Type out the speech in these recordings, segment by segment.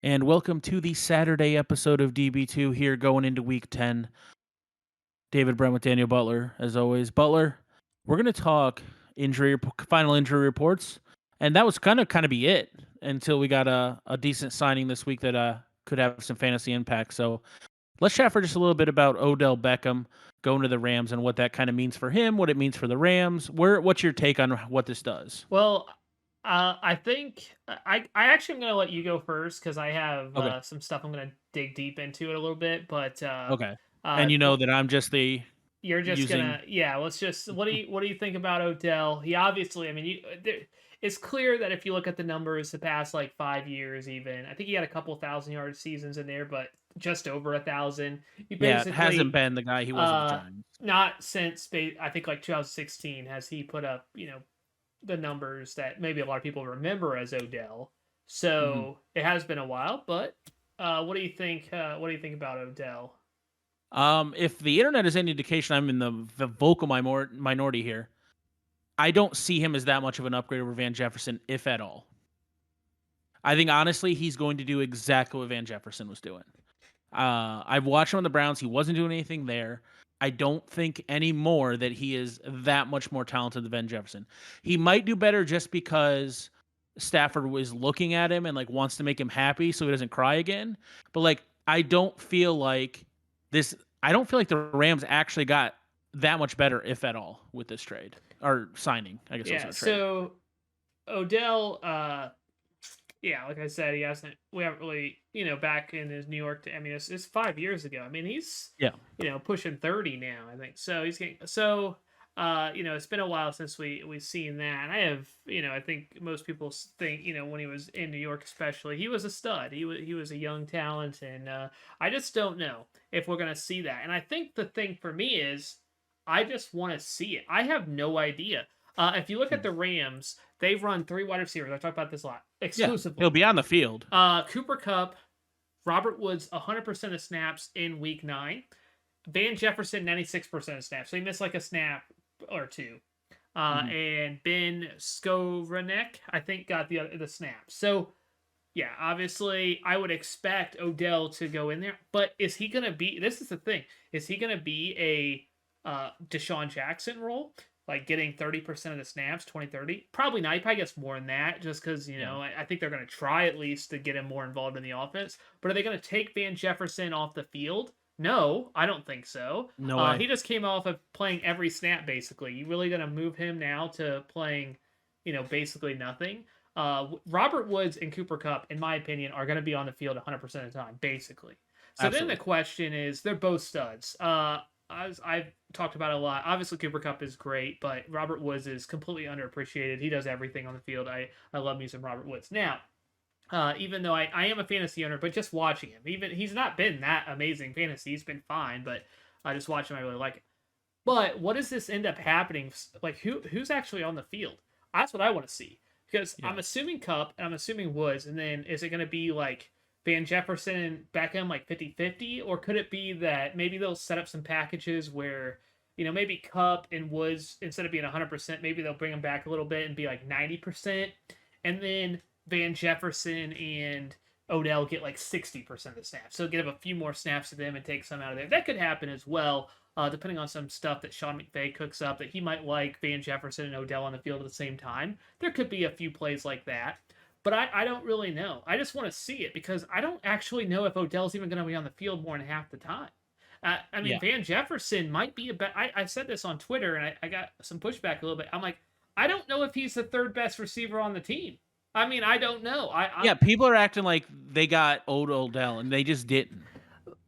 And welcome to the Saturday episode of DB2 here going into week 10. David Brent with Daniel Butler, as always. Butler, we're going to talk final injury reports. And that was kind of be it until we got a decent signing this week that could have some fantasy impact. So let's chat for just a little bit about Odell Beckham going to the Rams and what that kind of means for him, what it means for the Rams. What's your take on what this does? Well, I think I actually am gonna let you go first because I have Okay. some stuff I'm gonna dig deep into it a little bit. But Okay. And you know that I'm just the you're just using. gonna let's just what do you think about Odell? He obviously, I mean, it's clear that if you look at the numbers the past like 5 years, even I think he had a couple thousand yard seasons in there, but just over 1,000. He Yeah, it hasn't basically been the guy he was with the Giants. not since I think like 2016 has he put up the numbers that maybe a lot of people remember as Odell. Mhm. So it has been a while, but what do you think? What do you think about Odell? If the internet is any indication, I'm in the vocal minority here. I don't see him as that much of an upgrade over Van Jefferson, if at all. I think honestly, he's going to do exactly what Van Jefferson was doing. I've watched him on the Browns. He wasn't doing anything there. I don't think anymore that he is that much more talented than Van Jefferson. He might do better just because Stafford was looking at him and like wants to make him happy so he doesn't cry again. But like, I don't feel like this. I don't feel like the Rams actually got that much better, if at all, with this trade or signing. I guess it Yeah. wasn't a trade. So Odell, yeah, like I said, he hasn't. We haven't really, back in his New York. I mean, it's 5 years ago. I mean, he's Yeah, pushing 30 now. I think so. He's getting so. It's been a while since we've seen that. And I have, I think most people think, when he was in New York, especially, he was a stud. He was a young talent, and I just don't know if we're gonna see that. And I think the thing for me is, I just want to see it. I have no idea. If you look at Hmm. the Rams, they've run three wide receivers. I talked about this a lot Yeah. He'll exclusively. be on the field. Cooper Cup, Robert Woods, 100% of snaps in week 9. Van Jefferson, 96% of snaps. So he missed like a snap or two. Mhm. And Ben Skowronek, I think, got the snaps. So yeah, obviously, I would expect Odell to go in there, but is he going to be? This is the thing: is he going to be a Deshaun Jackson role, like getting 30% of the snaps, 20-30? Probably not. He probably gets more than that, just because Yeah. I think they're going to try at least to get him more involved in the offense. But are they going to take Van Jefferson off the field? No, I don't think so. No way. He just came off of playing every snap basically. You really going to move him now to playing, basically nothing? Robert Woods and Cooper Cup, in my opinion, are going to be on the field 100% of the time, basically. So then the Absolutely. question is, they're both studs. As I've talked about a lot, obviously Cooper Cup is great, but Robert Woods is completely underappreciated. He does everything on the field. I love me some Robert Woods. Now, even though I am a fantasy owner, but just watching him, even he's not been that amazing fantasy. He's been fine, but I just watch him. I really like it. But what does this end up happening? Like who's actually on the field? That's what I want to see because Yeah. I'm assuming Cup and I'm assuming Woods, and then is it going to be like Van Jefferson and Beckham like 50-50, or could it be that maybe they'll set up some packages where maybe Cup and Woods, instead of being 100%, maybe they'll bring them back a little bit and be like 90%, and then Van Jefferson and Odell get like 60% of the snaps. So give a few more snaps to them and take some out of there. That could happen as well, depending on some stuff that Sean McVay cooks up that he might like Van Jefferson and Odell on the field at the same time. There could be a few plays like that. But I don't really know. I just want to see it because I don't actually know if Odell's even going to be on the field more than half the time. I mean, Yeah. Van Jefferson might be a bet. I said this on Twitter and I got some pushback a little bit. I'm like, I don't know if he's the third best receiver on the team. I mean, I don't know. Yeah, people are acting like they got old Odell, and they just didn't.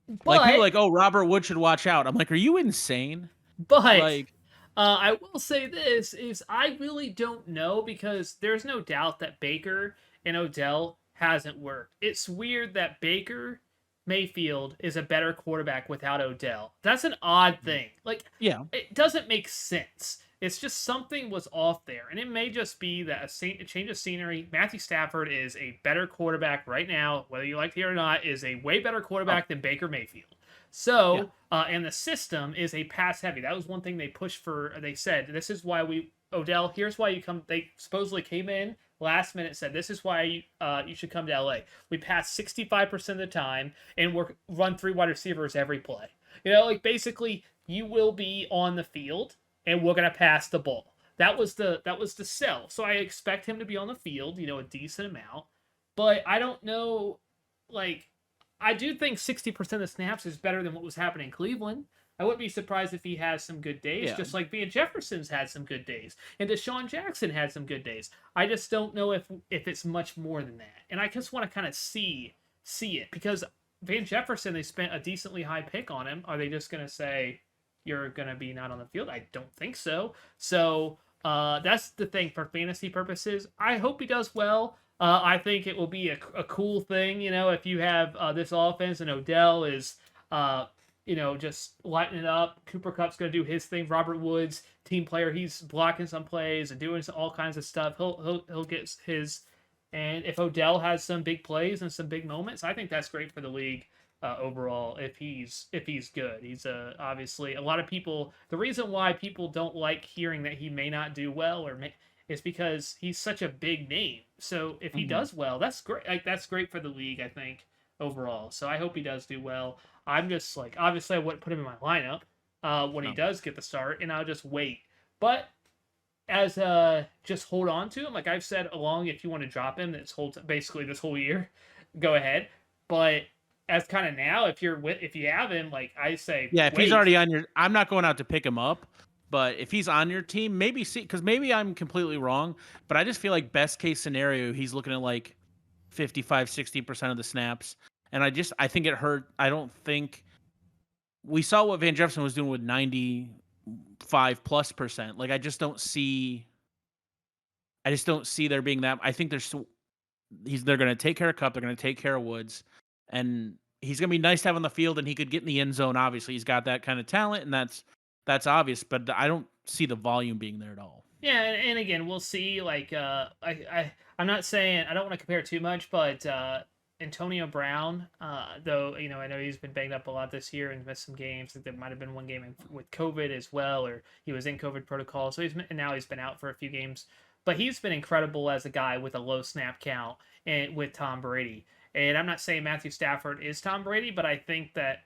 Like, people are but like, "Oh, Robert Wood should watch out." I'm like, "Are you insane?" But Like, I will say this is I really don't know because there's no doubt that Baker and Odell hasn't worked. It's weird that Baker Mayfield is a better quarterback without Odell. That's an odd thing. Like yeah. it doesn't make sense. It's just something was off there, and it may just be that a change of scenery. Matthew Stafford is a better quarterback right now, whether you like it or not. Is a way better Oh, quarterback than Baker Mayfield. yeah. So, and the system is a pass heavy. That was one thing they pushed for. They said this is why we Odell. Here's why you come. They supposedly came in last minute said, "This is why you should come to LA. We pass 65% of the time, and we run 3 wide receivers every play. Like basically you will be on the field, and we're gonna pass the ball." That was the sell. So I expect him to be on the field, a decent amount. But I don't know, like I do think 60% of the snaps is better than what was happening in Cleveland. I wouldn't be surprised if he has some good days, Yeah. just like Van Jefferson's had some good days, and Deshaun Jackson had some good days. I just don't know if it's much more than that, and I just want to kind of see it because Van Jefferson, they spent a decently high pick on him. Are they just gonna say you're gonna be not on the field? I don't think so. So that's the thing for fantasy purposes. I hope he does well. I think it will be a cool thing, if you have this offense and Odell is, just lighting it up. Cooper Kupp's going to do his thing. Robert Woods, team player, he's blocking some plays and doing all kinds of stuff. He'll get his. And if Odell has some big plays and some big moments, I think that's great for the league overall. If he's good, he's obviously a lot of people. The reason why people don't like hearing that he may not do well is because he's such a big name. So if he does well, that's great. Like that's great for the league, I think overall. So I hope he does do well. I'm just like obviously I wouldn't put him in my lineup when he does get the start, and I'll just wait. But as just hold on to him, like I've said along, if you want to drop him basically this whole year, go ahead. But as kind of now, if you have him, like I say, Yeah, if wait. he's already on your, I'm not going out to pick him up, but if he's on your team, maybe see, because maybe I'm completely wrong, but I just feel like best case scenario, he's looking at like 55, 60% of the snaps. And I think it hurt. I don't think we saw what Van Jefferson was doing with 95+%. Like, I just don't see there being that. I think they're going to take care of Kupp. They're going to take care of Woods, and he's going to be nice to have on the field, and he could get in the end zone. Obviously, he's got that kind of talent, and that's obvious. But I don't see the volume being there at all. Yeah, and again, we'll see. Like, I'm not saying I don't want to compare too much, but Antonio Brown, though, I know he's been banged up a lot this year and missed some games. There might have been one game with COVID as well, or he was in COVID protocol. So now he's been out for a few games. But he's been incredible as a guy with a low snap count and with Tom Brady. And I'm not saying Matthew Stafford is Tom Brady, but I think that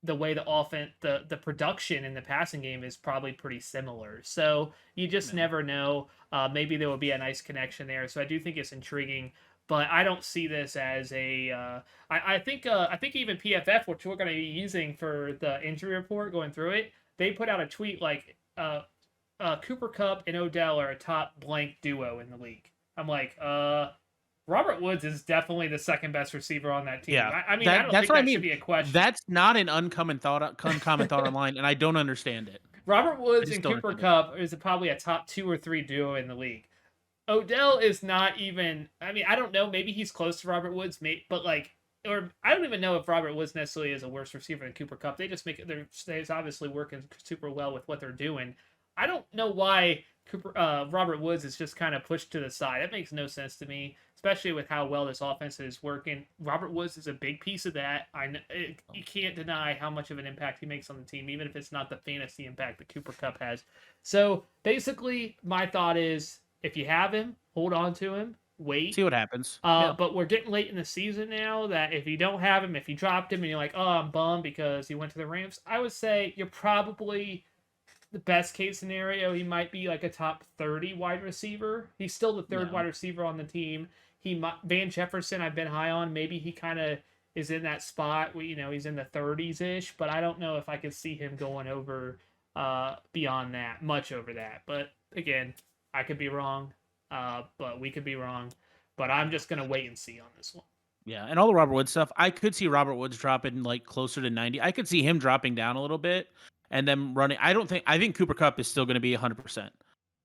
the way the offense, the production in the passing game is probably pretty similar. So you just never know. Maybe there will be a nice connection there. So I do think it's intriguing, but I don't see this as a. I think even PFF, which we're going to be using for the injury report, going through it, they put out a tweet like Cooper Kupp and Odell are a top blank duo in the league. I'm like, Robert Woods is definitely the second best receiver on that team. Yeah, I mean, I don't think that should be a question. That's not an uncommon thought online, and I don't understand it. Robert Woods and Cooper Kupp is probably a top 2 or 3 duo in the league. Odell is not even. I mean, I don't know. Maybe he's close to Robert Woods, but like, or I don't even know if Robert Woods necessarily is a worse receiver than Cooper Kupp. They just make it. They're obviously working super well with what they're doing. I don't know why Robert Woods is just kind of pushed to the side. That makes no sense to me, especially with how well this offense is working. Robert Woods is a big piece of that. You can't deny how much of an impact he makes on the team, even if it's not the fantasy impact that Cooper Kupp has. So basically, my thought is, if you have him, hold on to him, wait. See what happens. But we're getting late in the season now that if you don't have him, if you dropped him and you're like, oh, I'm bummed because he went to the Rams, I would say you're probably the best case scenario. He might be like a top 30 wide receiver. He's still the third wide receiver on the team. Van Jefferson, I've been high on. Maybe he kind of is in that spot where, he's in the 30s-ish, but I don't know if I could see him going over beyond that, much over that. But again, I could be wrong, but we could be wrong. But I'm just going to wait and see on this one. Yeah, and all the Robert Woods stuff, I could see Robert Woods dropping like closer to 90. I could see him dropping down a little bit and then running. I think Cooper Kupp is still going to be 100%.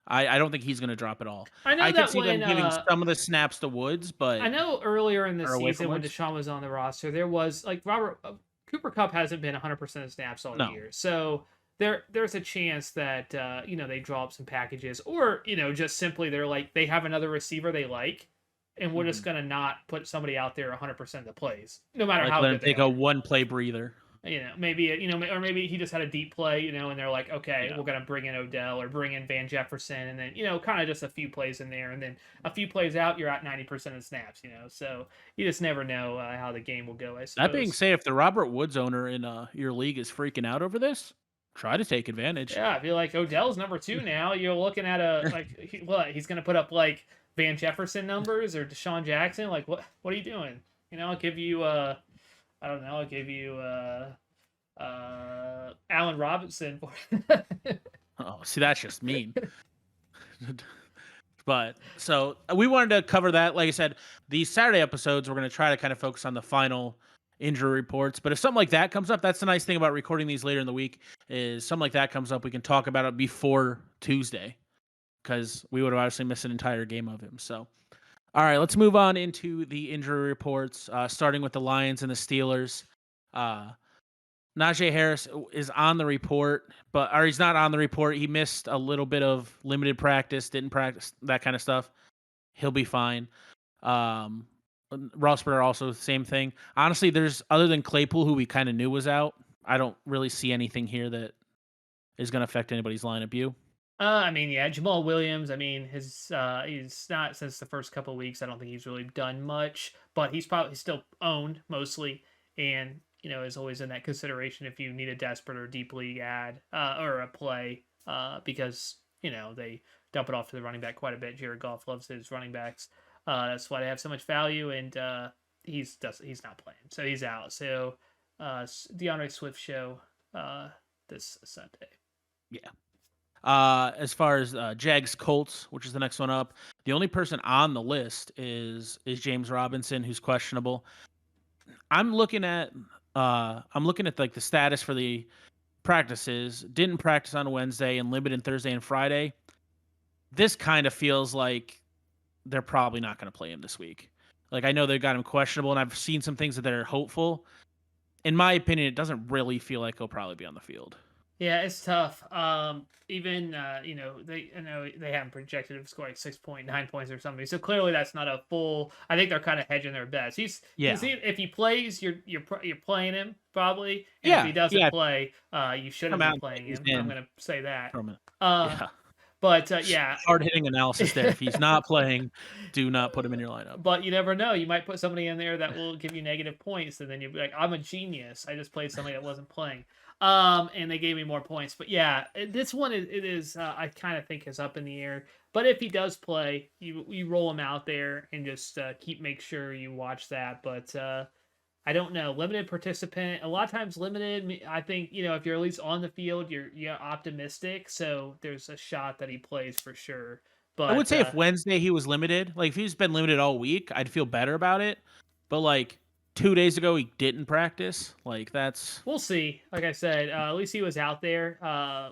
I don't think he's going to drop at all. I could see them giving some of the snaps to Woods, but I know earlier in the season when Deshaun was on the roster, there was like Cooper Kupp hasn't been 100% of snaps all year. So there's a chance that they draw up some packages, or just simply they're like they have another receiver they like, and we're just gonna not put somebody out there 100% of the plays, no matter how let good him take a one play breather. maybe or maybe he just had a deep play, and they're like, okay, Yeah. we're gonna bring in Odell or bring in Van Jefferson, and then kind of just a few plays in there, and then a few plays out, you're at 90% of snaps, so you just never know how the game will go, I That being suppose. said, if the Robert Woods owner in your league is freaking out over this, try to take advantage. Yeah, I feel like Odell's number two now. You're looking at what he's gonna put up like Van Jefferson numbers or Deshaun Jackson. Like what are you doing? I'll give you I don't know. I'll give you Allen Robinson. Oh, see, that's just mean. But so we wanted to cover that. Like I said, these Saturday episodes, we're going to try to kind of focus on the final injury reports. But if something like that comes up, that's the nice thing about recording these later in the week is something like that comes up, we can talk about it before Tuesday because we would have obviously missed an entire game of him. So, all right, let's move on into the injury reports, starting with the Lions and the Steelers. Uh, Najee Harris is on the report, or he's not on the report. He missed a little bit of limited practice, didn't practice, that kind of stuff. He'll be fine. Um, Rossberger also same thing. Honestly, there's other than Claypool, who we kind of knew was out. I don't really see anything here that is going to affect anybody's lineup. You? I mean, yeah, Jamal Williams. I mean, he's not since the first couple of weeks. I don't think he's really done much, but he's probably still owned mostly, and is always in that consideration if you need a desperate or deep league ad or a play, because they dump it off to the running back quite a bit. Jared Goff loves his running backs. That's why they have so much value, and he's not playing, so he's out. So DeAndre Swift show this Sunday. Yeah. As far as Jags Colts, which is the next one up, the only person on the list is James Robinson, who's questionable. I'm looking at like the status for the practices. Didn't practice on Wednesday and limited Thursday and Friday. This kind of feels like they're probably not going to play him this week. Like I know they got him questionable, and I've seen some things that are hopeful. In my opinion, it doesn't really feel like he'll probably be on the field. Yeah, it's tough. Even they haven't projected him to score like 6.9 points or something. So clearly that's not a full. I think they're kind of hedging their bets. If he plays, you're playing him probably. And if he doesn't play, you shouldn't be playing him. I'm gonna say that. Yeah. But yeah, hard hitting analysis there. If he's not playing, do not put him in your lineup. But you never know. You might put somebody in there that will give you negative points, and then you'll be like, "I'm a genius. I just played somebody that wasn't playing." And they gave me more points. But yeah, this one is I kind of think is up in the air. But if he does play, you roll him out there and just make sure you watch that. But I don't know. Limited participant. A lot of times limited. I think if you're at least on the field, you're optimistic. So there's a shot that he plays for sure. But I would say if Wednesday he was limited, like if he's been limited all week, I'd feel better about it. But like 2 days ago he didn't practice. Like we'll see. Like I said, at least he was out there,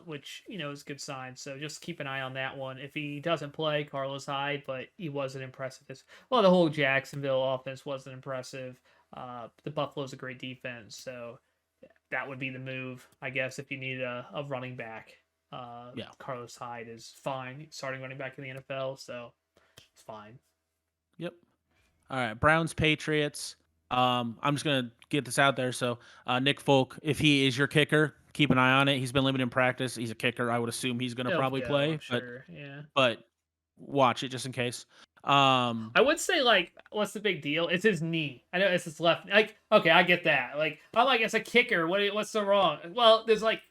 which is a good sign. So just keep an eye on that one. If he doesn't play, Carlos Hyde, but he wasn't impressive. The whole Jacksonville offense wasn't impressive. The Buffalo's a great defense, so that would be the move, I guess, if you need a running back. Carlos Hyde is fine, starting running back in the NFL, so it's fine. Yep. All right, Browns Patriots. I'm just gonna get this out there. So Nick Folk, if he is your kicker, keep an eye on it. He's been limited in practice. He's a kicker. I would assume he's gonna probably play, sure. Yeah. But watch it just in case. I would say, like, what's the big deal? It's his knee. I know it's his left. Like, okay, I get that. Like, I'm like, it's a kicker. What's the wrong? Well, there's like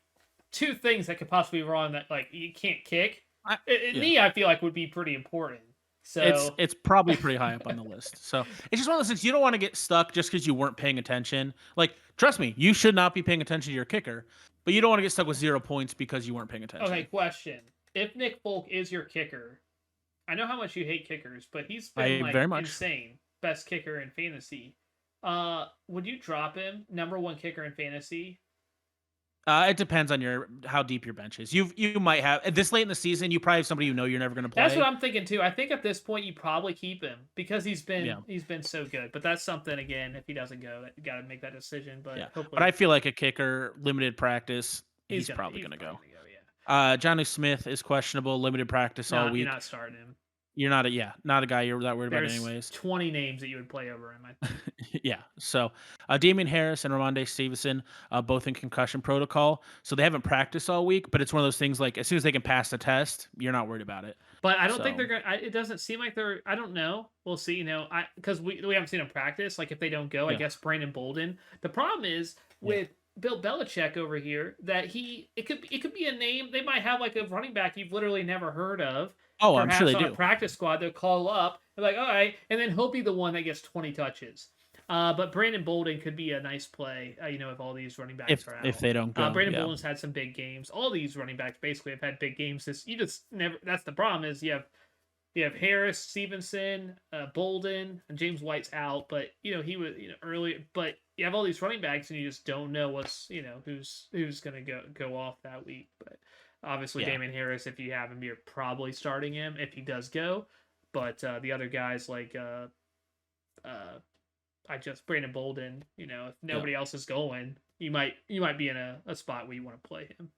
two things that could possibly be wrong. That like you can't kick. Knee, I feel like would be pretty important. So it's probably pretty high up on the list. So it's just one of those things you don't want to get stuck just because you weren't paying attention. Like, trust me, you should not be paying attention to your kicker, but you don't want to get stuck with 0 points because you weren't paying attention. Okay, question: if Nick Folk is your kicker, I know how much you hate kickers, but he's been like insane. Best kicker in fantasy. Would you drop him? Number one kicker in fantasy? It depends on how deep your bench is. You might have this late in the season. You probably have somebody you're never going to play. That's what I'm thinking too. I think at this point you probably keep him because he's been so good. But that's something again. If he doesn't go, you got to make that decision. But but I feel like a kicker, limited practice, he's probably going to go. Jonnu Smith is questionable, limited practice all week. You're not starting him. you're not not a guy you're that worried about There's anyways. 20 names that you would play over him, I think. Yeah. So Damian Harris and Ramondre Stevenson, both in concussion protocol. So they haven't practiced all week, but it's one of those things like as soon as they can pass the test, you're not worried about it. But I don't think So they're gonna. It doesn't seem like they're. I don't know. We'll see. I because we haven't seen them practice. Like if they don't go, I yeah, guess Brandon Bolden. The problem is yeah. with Bill Belichick over here that it could be a name they might have like a running back you've literally never heard of. Oh, I'm sure Perhaps they on a do. practice squad, they'll call up. They're like, all right, and then he'll be the one that gets 20 touches. But Brandon Bolden could be a nice play, if all these running backs are If out. they don't go, Brandon yeah, Bolden's had some big games. All these running backs basically have had big games. You just never. That's the problem is you have Harris, Stevenson, Bolden, and James White's out, but he was early. But you have all these running backs, and you just don't know who's gonna go off that week. But obviously, yeah, Damian Harris, if you have him, you're probably starting him if he does go. But the other guys like Brandon Bolden, if yeah, nobody else is going, you might be in a spot where you want to play him.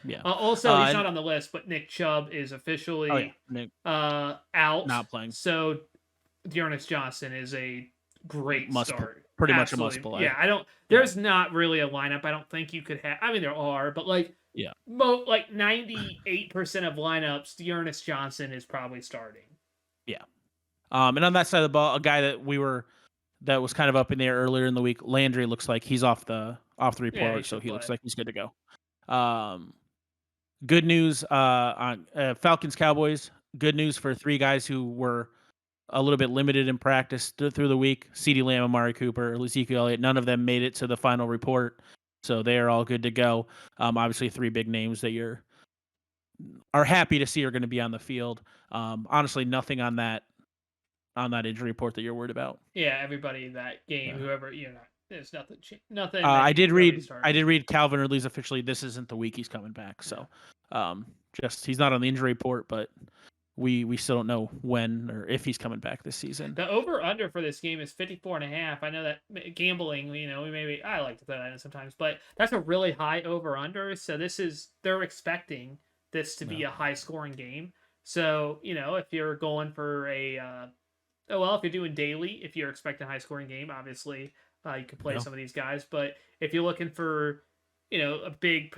yeah. Also, he's And, not on the list, but Nick Chubb is oh yeah, officially Nick out. not playing. So Dearness Johnson is a great Must start. pretty much a must Absolutely. play. Yeah, I don't. Yeah, There's not really a lineup. I don't think you could have. I mean, there are, but yeah, 98% of lineups, Dearness Johnson is probably starting. yeah. And on that side of the ball, a guy that was kind of up in the air earlier in the week, Landry looks like he's off the Yeah, he report, so should he play. looks like he's good to go. Good news on Falcons Cowboys. Good news for three guys who were a little bit limited in practice through the week. CeeDee Lamb, Amari Cooper, Ezekiel Elliott. None of them made it to the final report, so they are all good to go. Obviously, three big names that are happy to see are going to be on the field. Honestly, nothing on that injury report that you're worried about. Yeah, everybody in that game, Yeah. whoever there's nothing that I did whoever read. you start. I did read Calvin Ridley's officially. This isn't the week he's coming back. So, just he's not on the injury report, but we still don't know when or if he's coming back this season. The over under for this game is 54.5. I know that gambling, I like to throw that in sometimes, but that's a really high over under. So they're expecting this to be a high scoring game. So, if you're going for if you're doing daily, if you're expecting a high scoring game, obviously you could play some of these guys. But if you're looking for, a big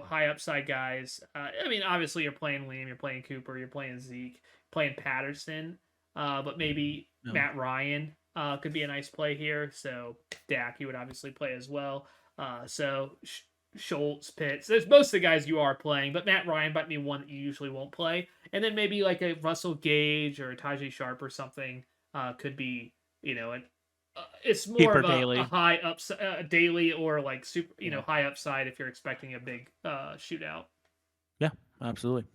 high upside guys, obviously you're playing Lamb, you're playing Cooper, you're playing Zeke, playing Patterson, but maybe Matt Ryan could be a nice play here. So Dak, you would obviously play as well. Schultz, Pitts. There's most of the guys you are playing, but Matt Ryan might be one that you usually won't play. And then maybe like a Russell Gage or a Tajay Sharp or something could be, it's more of a high upside daily or like super, high upside if you're expecting a big shootout. Yeah, absolutely.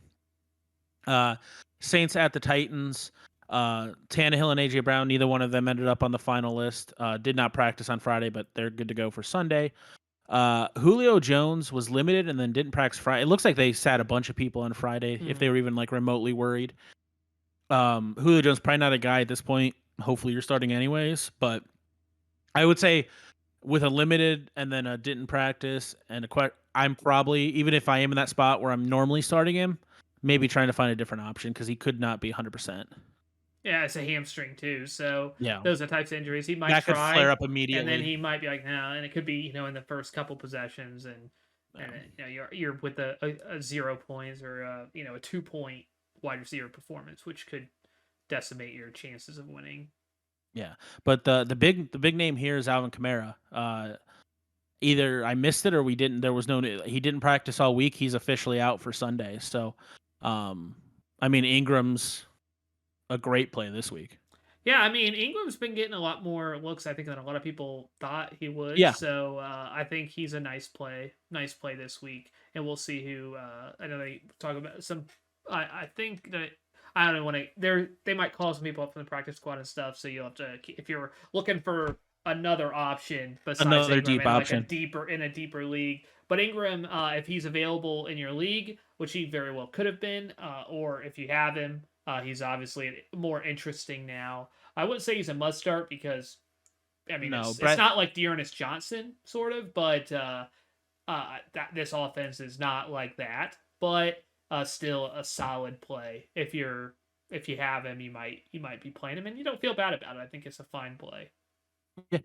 Saints at the Titans. Tannehill and AJ Brown, neither one of them ended up on the final list. Did not practice on Friday, but they're good to go for Sunday. Julio Jones was limited and then didn't practice Friday. It looks like they sat a bunch of people on Friday if they were even like remotely worried. Julio Jones probably not a guy at this point. Hopefully you're starting anyways, but I would say with a limited and then a didn't practice and I'm probably, even if I am in that spot where I'm normally starting him, maybe trying to find a different option because he could not be 100%. Yeah, it's a hamstring too. So Yeah, those are the types of injuries he might that could try, flare up immediately, and then he might be like, no, and it could be in the first couple possessions, and you're with a 0 points or a 2-point wide receiver performance, which could decimate your chances of winning. Yeah, but the big name here is Alvin Kamara. Either I missed it or we didn't. There was he didn't practice all week. He's officially out for Sunday. So, Ingram's a great play this week. Yeah, Ingram's been getting a lot more looks, I think, than a lot of people thought he would. Yeah. So I think he's a nice play this week, and we'll see who. I know they talk about some. I think that I don't want to. They might call some people up from the practice squad and stuff. So you'll have to, if you're looking for another option besides another Ingram deep option, in a deeper league. But Ingram, if he's available in your league, which he very well could have been, or if you have him. He's obviously more interesting now. I wouldn't say he's a must start because, it's not like Dearness Johnson, sort of, but this offense is not like that. But still a solid play if you're if you have him, you might be playing him, and you don't feel bad about it. I think it's a fine play. Yeah,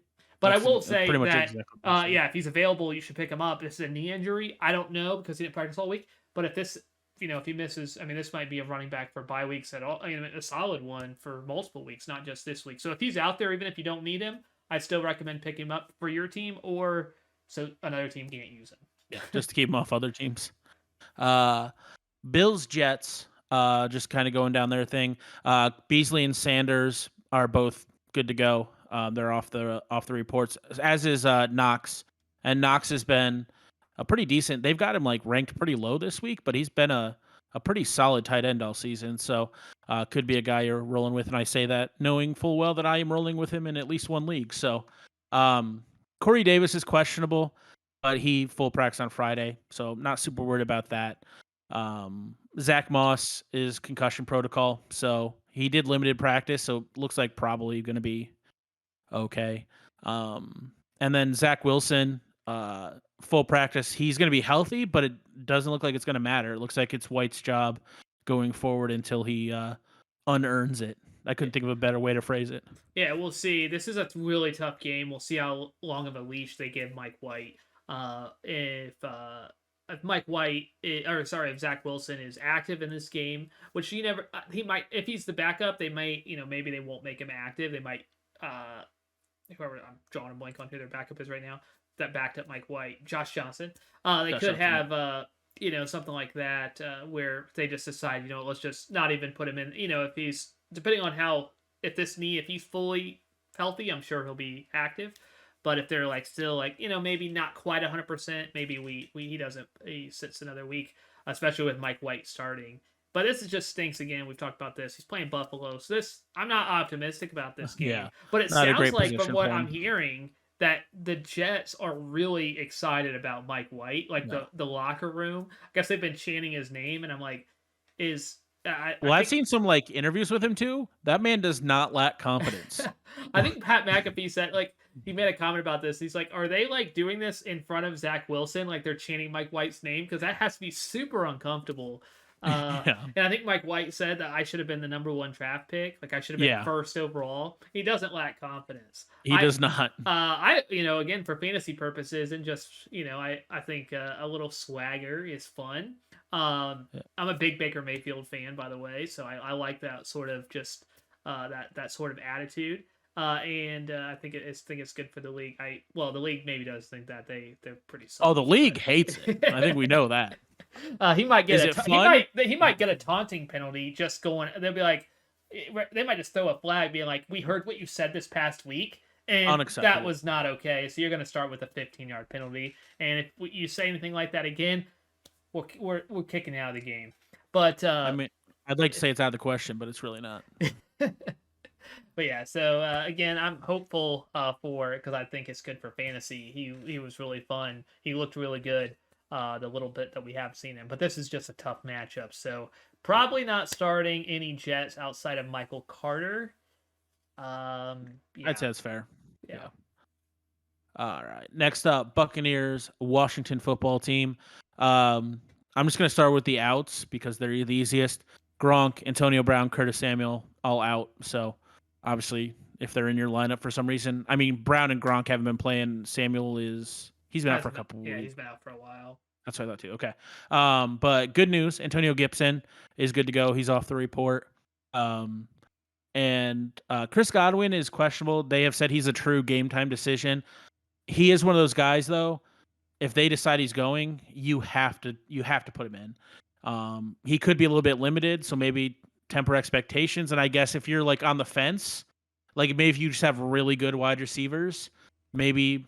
But I will that's say pretty much that, exactly what I said. yeah, if he's available, you should pick him up. This is a knee injury. I don't know because he didn't practice all week. But if this, if he misses, I mean, this might be a running back for bye weeks at all. I mean, a solid one for multiple weeks, not just this week. So if he's out there, even if you don't need him, I still recommend picking him up for your team or so another team can't use him. Yeah, just to keep him off other teams. Bills, Jets, just kind of going down their thing. Beasley and Sanders are both good to go. They're off the reports, as is Knox, and Knox has been a pretty decent. They've got him like ranked pretty low this week, but he's been a pretty solid tight end all season. So could be a guy you're rolling with, and I say that knowing full well that I am rolling with him in at least one league. So Corey Davis is questionable, but he full practice on Friday, so not super worried about that. Zach Moss is concussion protocol, so he did limited practice, so looks like probably going to be okay. And then Zach Wilson, full practice. He's going to be healthy, but it doesn't look like it's going to matter. It looks like it's White's job going forward until he unearns it. I couldn't think of a better way to phrase it. Yeah, we'll see. This is a really tough game. We'll see how long of a leash they give Mike White. If Mike White, if Zach Wilson is active in this game, which he might, if he's the backup, they might, maybe they won't make him active. They might, whoever, I'm drawing a blank on who their backup is right now, that backed up Mike White, Josh Johnson. They Josh could Johnson, have, something like that, where they just decide, let's just not even put him in, if he's, depending on if he's fully healthy, I'm sure he'll be active. But if they're still maybe not quite 100%, maybe he sits another week, especially with Mike White starting. But this just stinks again. We've talked about this. He's playing Buffalo, so I'm not optimistic about this game. Yeah, but it not a sounds great like from position what for him. I'm hearing that the Jets are really excited about Mike White, the locker room. I guess they've been chanting his name, and I'm like, I've seen some interviews with him too. That man does not lack confidence. I think Pat McAfee said he made a comment about this. He's like, are they doing this in front of Zach Wilson? They're chanting Mike White's name? Because that has to be super uncomfortable. Yeah. And I think Mike White said that I should have been the number 1 draft pick. I should have been first overall. He doesn't lack confidence. He does not. Again, for fantasy purposes and just, I think a little swagger is fun. I'm a big Baker Mayfield fan, by the way. So I like that sort of just that sort of attitude. And I think it's good for the league. The league maybe does think that they're pretty solid. Oh, the league hates it. I think we know that. He might get he might get a taunting penalty just going. They'll be like, they might just throw a flag being like, we heard what you said this past week, and that was not okay. So you're going to start with a 15-yard penalty, and if you say anything like that again, we're kicking you out of the game. But I mean, I'd like to say it's out of the question, but it's really not. But yeah, so again, I'm hopeful for it because I think it's good for fantasy. He was really fun. He looked really good the little bit that we have seen him. But this is just a tough matchup. So probably not starting any Jets outside of Michael Carter. Yeah. I'd say that's fair. Yeah. All right. Next up, Buccaneers, Washington football team. I'm just going to start with the outs because they're the easiest. Gronk, Antonio Brown, Curtis Samuel, all out. So obviously, if they're in your lineup for some reason, I mean, Brown and Gronk haven't been playing. He's been out for a couple weeks. Yeah, he's been out for a while. That's what I thought too. Okay. But good news, Antonio Gibson is good to go. He's off the report. And Chris Godwin is questionable. They have said he's a true game time decision. He is one of those guys, though. If they decide he's going, you have to put him in. He could be a little bit limited, so maybe temper expectations. And I guess if you're on the fence, maybe if you just have really good wide receivers, maybe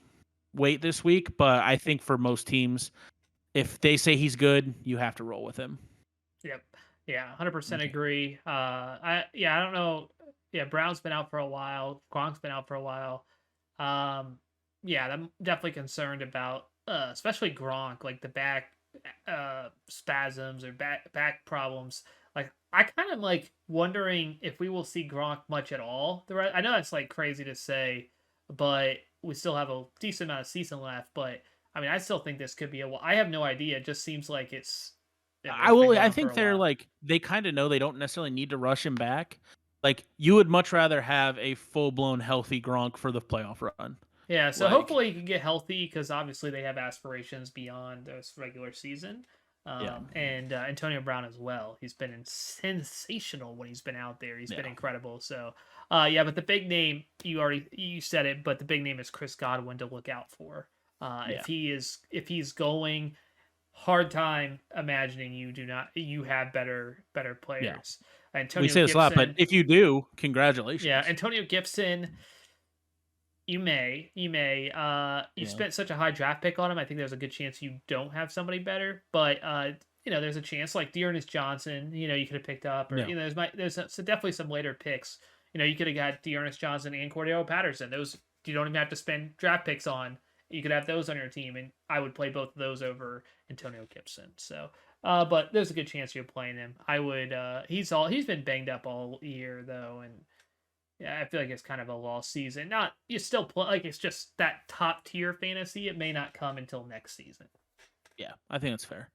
wait this week. But I think for most teams, if they say he's good, you have to roll with him. Yep. Yeah, 100% agree. I don't know. Yeah, Brown's been out for a while. Gronk's been out for a while. Yeah, I'm definitely concerned about especially Gronk, the back spasms or back problems. I kind of wondering if we will see Gronk much at all. I know that's crazy to say, but we still have a decent amount of season left. But I mean, I still think this could be I have no idea. It just seems like it's It's been going I on for think a they're while. like they kind of know they don't necessarily need to rush him back. Like you would much rather have a full blown healthy Gronk for the playoff run. Yeah, so Like hopefully he can get healthy because obviously they have aspirations beyond this regular season. yeah, And Antonio Brown as well. He's been sensational when he's been out there. He's been yeah, incredible. So, yeah, but the big name you said it, but the big name is Chris Godwin to look out for. yeah, If he's going, hard time imagining you have better yeah. players. We Antonio say this a lot, but Gibson, if you do, yeah, congratulations. Antonio Gibson you Yeah, spent such a high draft pick on him. I think there's a good chance you don't have somebody better. But there's a chance like Dearness Johnson. You could have picked up, or no, there's definitely some later picks. You could have got Dearness Johnson and Cordero Patterson. Those you don't even have to spend draft picks on. You could have those on your team, and I would play both of those over Antonio Gibson. So, but there's a good chance you're playing him. I would. He's been banged up all year though, and yeah, I feel like it's kind of a lost season. Not you still play like it's just that top tier fantasy. It may not come until next season. yeah, I think that's fair.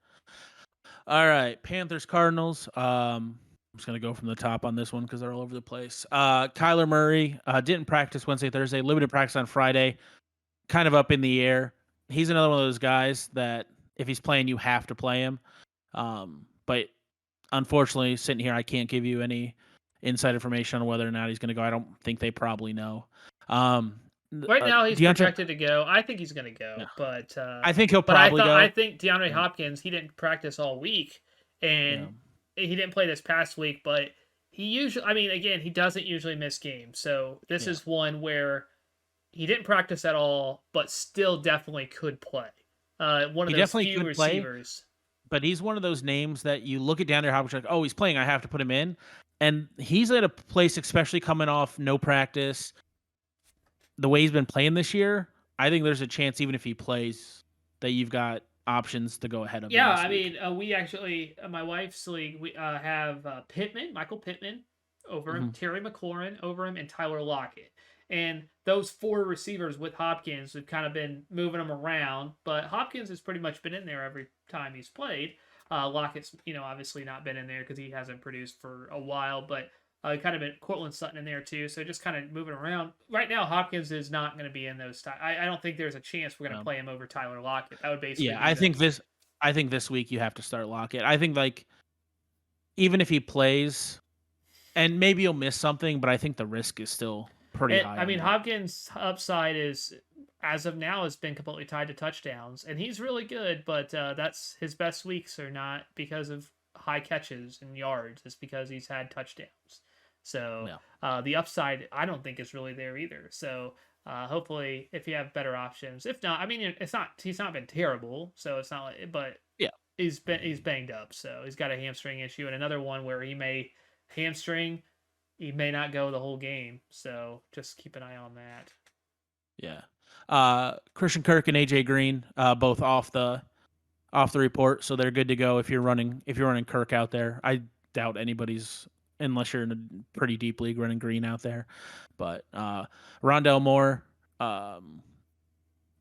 All right, Panthers Cardinals. I'm just gonna go from the top on this one because they're all over the place. Kyler Murray didn't practice Wednesday, Thursday. Limited practice on Friday. Kind of up in the air. He's another one of those guys that if he's playing, you have to play him. But unfortunately, sitting here, I can't give you any inside information on whether or not he's going to go. I don't think they probably know. Right now, he's DeAndre, projected to go. I think he's going to yeah, go, but I think he'll but I probably thought I go. think DeAndre Yeah, Hopkins he didn't practice all week, yeah, and he didn't play this past week. But he usually, I mean, again, he doesn't usually miss games. So this yeah. is one where he didn't practice at all, but still definitely could play. One of He those definitely few could play, receivers. but he's one of those names that you look at DeAndre Hopkins like, oh, he's playing. I have to put him in, and he's at a place, especially coming off no practice. The way he's been playing this year, I think there's a chance even if he plays that you've got options to go ahead of him Yeah, this I week. mean, we actually, my wife's league, we have Michael Pittman over him, Hmm. Terry McLaurin over him, and Tyler Lockett. And those four receivers with Hopkins have kind of been moving them around, but Hopkins has pretty much been in there every time he's played. Lockett's, obviously not been in there because he hasn't produced for a while, but kind of been Cortland Sutton in there too. So just kind of moving around. Right now, Hopkins is not going to be in those. I don't think there's a chance we're going to Um, play him over Tyler Lockett. That would basically yeah, be the I think this week you have to start Lockett. I think like even if he plays, and maybe he'll miss something, but I think the risk is still pretty And high I on mean, that. Hopkins' upside is, as of now, has been completely tied to touchdowns, and he's really good. But that's his best weeks are not because of high catches and yards; it's because he's had touchdowns. So Yeah, the upside, I don't think is really there either. So hopefully, if you have better options, if not, I mean, it's not he's not been terrible, so it's not like, but yeah, he's banged up, so he's got a hamstring issue, and another one where hamstring he may not go the whole game. So just keep an eye on that. yeah. Christian Kirk and AJ Green, both off the report, so they're good to go if you're running Kirk out there. I doubt anybody's unless you're in a pretty deep league running Green out there. But Rondell Moore,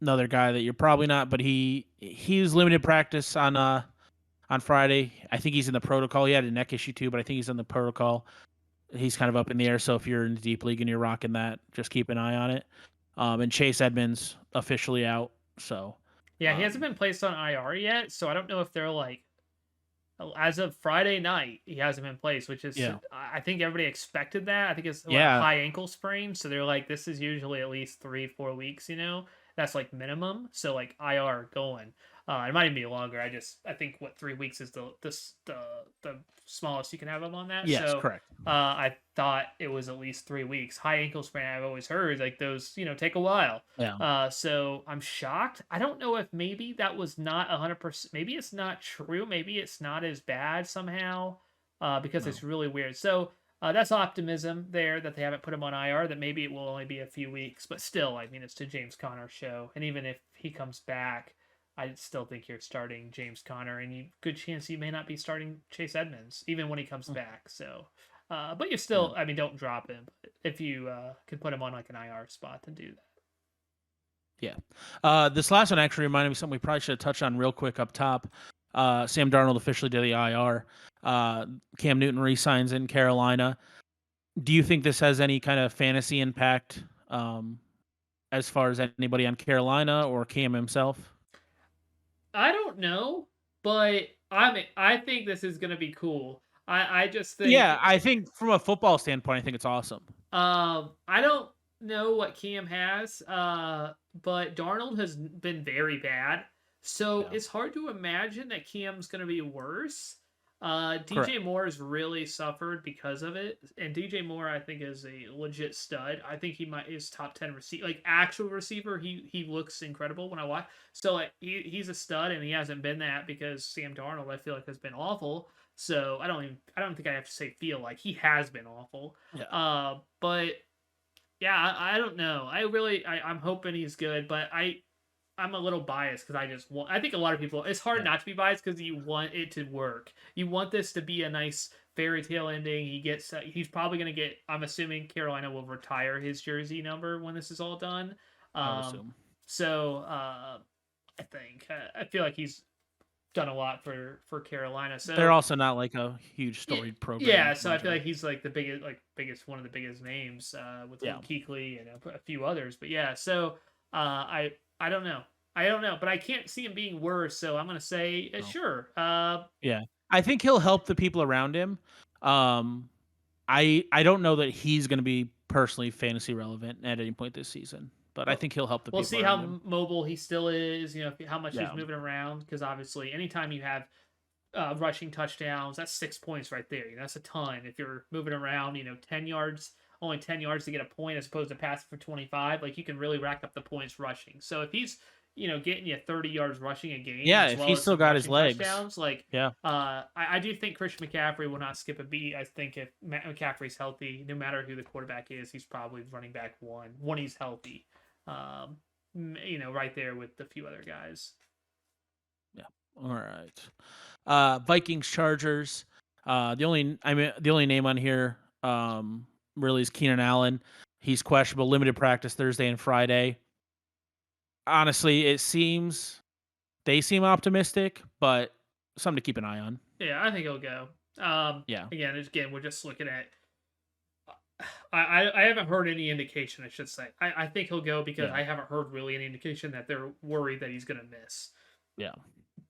another guy that you're probably not, but he's limited practice on Friday. I think he's in the protocol. He had a neck issue too, but I think he's in the protocol. He's kind of up in the air. So if you're in the deep league and you're rocking that, just keep an eye on it. And Chase Edmonds officially out. So Yeah, he hasn't um, been placed on IR yet, so I don't know if they're like as of Friday night he hasn't been placed, which is yeah, I think everybody expected that. I think it's what, a yeah, high ankle sprain, so they're like this is usually at least 3-4 weeks. That's like minimum. So like IR going. It might even be longer. I think what 3 weeks is the smallest you can have them on that. yes, So correct. I thought it was at least 3 weeks. High ankle sprain I've always heard like those take a while. Yeah, So I'm shocked. I don't know if maybe that was not 100%. Maybe it's not true. Maybe it's not as bad somehow because no, it's really weird. So that's optimism there that they haven't put him on IR. That maybe it will only be a few weeks, but still, I mean, it's to James Conner's show, and even if he comes back, I still think you're starting James Conner, and good chance you may not be starting Chase Edmonds even when he comes back. So, but you yeah. still, I mean, don't drop him. If you could put him on like an IR spot to do that. Yeah. This last one actually reminded me of something we probably should have touched on real quick up top. Sam Darnold officially did the IR. Cam Newton re-signs in Carolina. Do you think this has any kind of fantasy impact as far as anybody on Carolina or Cam himself? I don't know, but I think this is gonna be cool. I just think Yeah, I think from a football standpoint, I think it's awesome. I don't know what Cam has, but Darnold has been very bad. So Yeah, it's hard to imagine that Cam's going to be worse. DJ correct. Moore has really suffered because of it, and DJ Moore I think is a legit stud. I think he might is top 10 receiver, like actual receiver. He looks incredible when I watch. So like he's a stud, and he hasn't been that because Sam Darnold I feel like has been awful. So I don't think I have to say feel like he has been awful. Yeah, But yeah, I don't know. I'm hoping he's good, but I'm a little biased because I just want. I think a lot of people. It's hard yeah, not to be biased because you want it to work. You want this to be a nice fairy tale ending. He gets. He's probably gonna get. I'm assuming Carolina will retire his jersey number when this is all done. I would Um, assume. so I think I feel like he's done a lot for Carolina. They're So also not like a huge yeah, storied program yeah. So I feel usually. like he's like the biggest one of the biggest names with Yeah, Luke Kuechly and a few others. But yeah, so I don't know, but I can't see him being worse. So I'm gonna say no, sure. yeah. I think he'll help the people around him. Um, I don't know that he's going to be personally fantasy relevant at any point this season, but I Well, think he'll help the we'll people see how around him. mobile he still is. You know how much he's Yeah, moving around because obviously anytime you have rushing touchdowns, that's 6 points right there. You know, that's a ton. If you're moving around, 10 yards, only 10 yards to get a point as opposed to passing for 25, like you can really rack up the points rushing. So if he's, getting you 30 yards rushing a game yeah. as If well he's as still some got his rushing legs, touchdowns, like yeah, I do think Christian McCaffrey will not skip a beat. I think if McCaffrey's healthy, no matter who the quarterback is, he's probably running back one when he's healthy. Um, right there with a few other guys. yeah. All right. Vikings Chargers. The only name on here really is Keenan Allen. He's questionable, limited practice Thursday and Friday. Honestly, they seem optimistic, but something to keep an eye on. Yeah, I think he'll go. Yeah, Again, we're just looking at. I haven't heard any indication. I should say. I think he'll go because yeah, I haven't heard really any indication that they're worried that he's going to miss. yeah,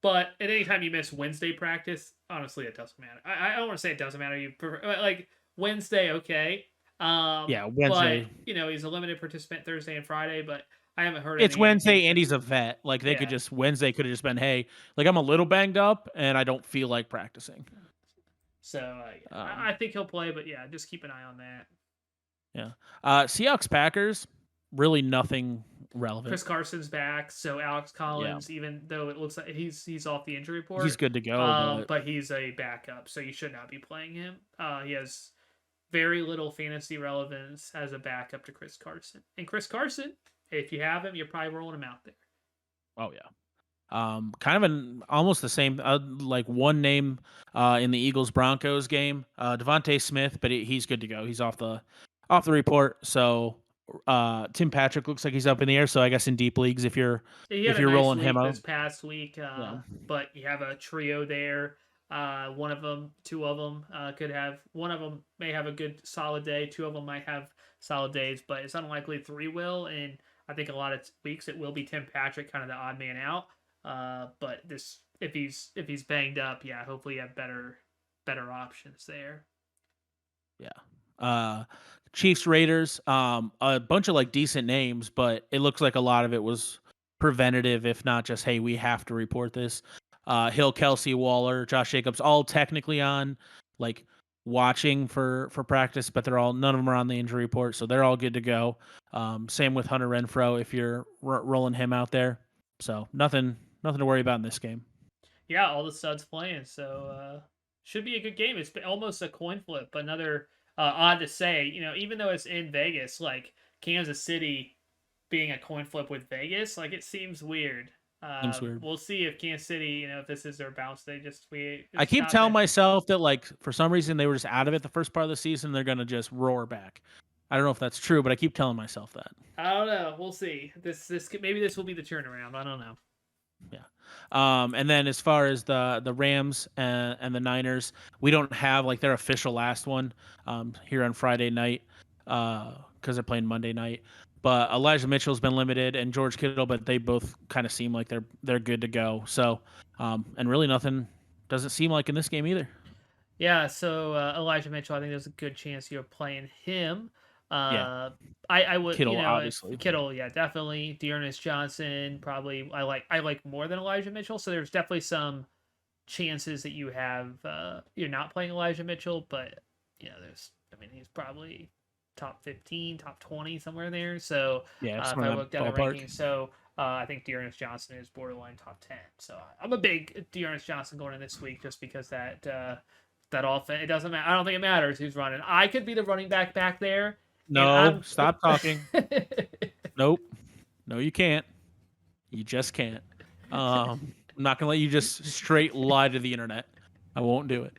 But at any time you miss Wednesday practice, honestly, it doesn't matter. I don't want to say it doesn't matter. You prefer, like Wednesday, okay. yeah. But Wednesday. he's a limited participant Thursday and Friday. But I haven't heard It's any Wednesday, and indication. he's a vet. Like they could Yeah. just Wednesday could have just been, hey, like I'm a little banged up, and I don't feel like practicing. So yeah, Um, I think he'll play. But yeah, just keep an eye on that. yeah. Seahawks Packers. Really nothing relevant. Chris Carson's back, so Alex Yeah, Collins, even though it looks like he's off the injury he's report, good to go, but but he's a backup, so you should not be playing him. He has very little fantasy relevance as a backup to Chris Carson. And Chris Carson, if you have him, you're probably rolling him out there. oh yeah. Kind of an almost the same, like one name in the Eagles Broncos game, Devontae Smith, but he's good to go. He's off the report. So Tim Patrick looks like he's up in the air. So I guess in deep leagues, He had if a you're nice rolling him week out, this past week, yeah, but you have a trio there. One of them, two of them could have. One of them may have a good solid day. Two of them might have solid days, but it's unlikely three will. And I think a lot of weeks it will be Tim Patrick, kind of the odd man out. But this, if he's banged up, yeah, hopefully you have better options there. yeah. Chiefs Raiders, a bunch of like decent names, but it looks like a lot of it was preventative, if not just hey, we have to report this. Hill, Kelsey, Waller, Josh Jacobs, all technically on like watching for practice, but none of them are on the injury report, so they're all good to go. Same with Hunter Renfro if you're rolling him out there. So nothing to worry about in this game. Yeah, all the studs playing, so should be a good game. It's almost a coin flip. Another odd to say, even though it's in Vegas, like Kansas City being a coin flip with Vegas, like it seems weird. Seems weird. We'll see if Kansas City, if this is their bounce, I it's keep not telling been. myself that like for some reason they were just out of it the first part of the season. They're gonna just roar back. I don't know if that's true, but I keep telling myself that. I don't know. We'll see. Maybe this will be the turnaround. I don't know. Yeah. And then as far as the Rams and the Niners, we don't have like their official last one here on Friday night because they're playing Monday night. But Elijah Mitchell's been limited and George Kittle, but they both kind of seem like they're good to go. So and really nothing doesn't seem like in this game either. Yeah, so Elijah Mitchell, I think there's a good chance you're playing him. Yeah, I would, Kittle if obviously. Kittle, yeah, definitely. Dearness Johnson, probably. I like more than Elijah Mitchell, so there's definitely some chances that you have you're not playing Elijah Mitchell, but he's probably top 15, top 20 somewhere there. So Yeah, if somewhere I in looked that at the ballpark. rankings, so I think Dearness Johnson is borderline top 10. So I'm a big Dearness Johnson going in this week just because that offense, it doesn't matter. I don't think it matters who's running. I could be the running back there, and No, I'm stop talking. Nope. No, you can't. You just can't. I'm not gonna let you just straight lie to the internet. I won't do it.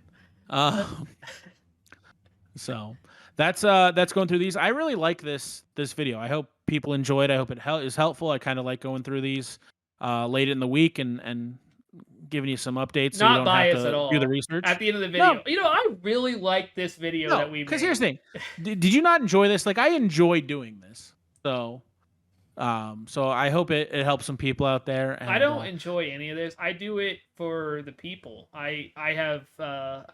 So that's going through these. I really like this video. I hope people enjoy it. I hope it is helpful. I kind of like going through these late in the week and giving you some updates so you not don't have biased at to do the all. At research. the end of the No, video, I really like this video no, that we because here's the made. thing. Did you not enjoy this? Like I enjoy doing this. So I hope it helps some people out there. I And don't enjoy any of this. I do it for the people. I have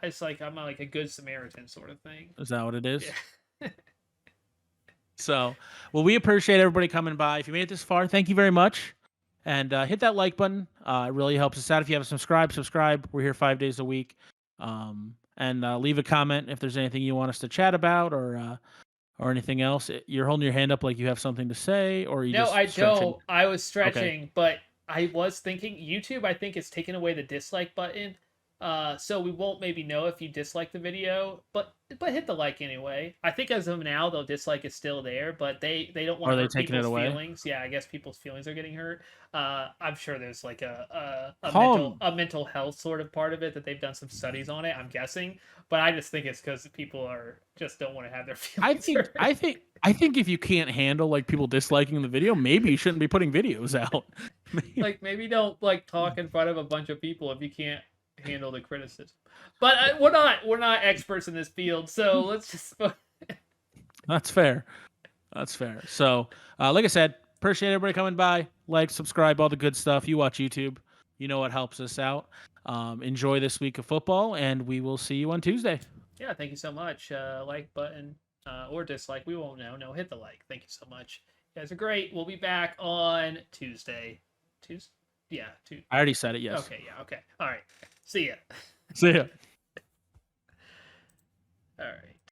it's like I'm like a good Samaritan sort of thing. is that what it is? Yeah. So, well, we appreciate everybody coming by. If you made it this far, thank you very much. And hit that like button. It really helps us out. If you haven't subscribe. We're here 5 days a week. And leave a comment if there's anything you want us to chat about or anything else. You're holding your hand up like you have something to say, or you No, just I stretching. don't. I was Okay. stretching, but I was thinking YouTube, I think, is taking away the dislike button. So we won't maybe know if you dislike the video, but hit the like anyway. I think as of now, though, dislike is still there, but they don't want Are to they hurt taking it people's away? feelings. Yeah, I guess people's feelings are getting hurt. I'm sure there's like a mental Calm. a mental health sort of part of it that they've done some studies on it. I'm guessing, but I just think it's because people are just don't want to have their I feelings think hurt. I think I think if you can't handle like people disliking the video, maybe you shouldn't be putting videos out. Like maybe don't like talk in front of a bunch of people if you can't handle the criticism. But we're not experts in this field, so let's just. That's fair. That's fair. So, like I said, appreciate everybody coming by. Like, subscribe, all the good stuff. You watch YouTube, you know what helps us out. Enjoy this week of football, and we will see you on Tuesday. Yeah, thank you so much. Like button or dislike, we won't know. No, hit the like. Thank you so much. You guys are great. We'll be back on Tuesday. Tuesday. Yeah. I already said it. Yes. Okay. Yeah. Okay. All right. See ya. See ya. All right.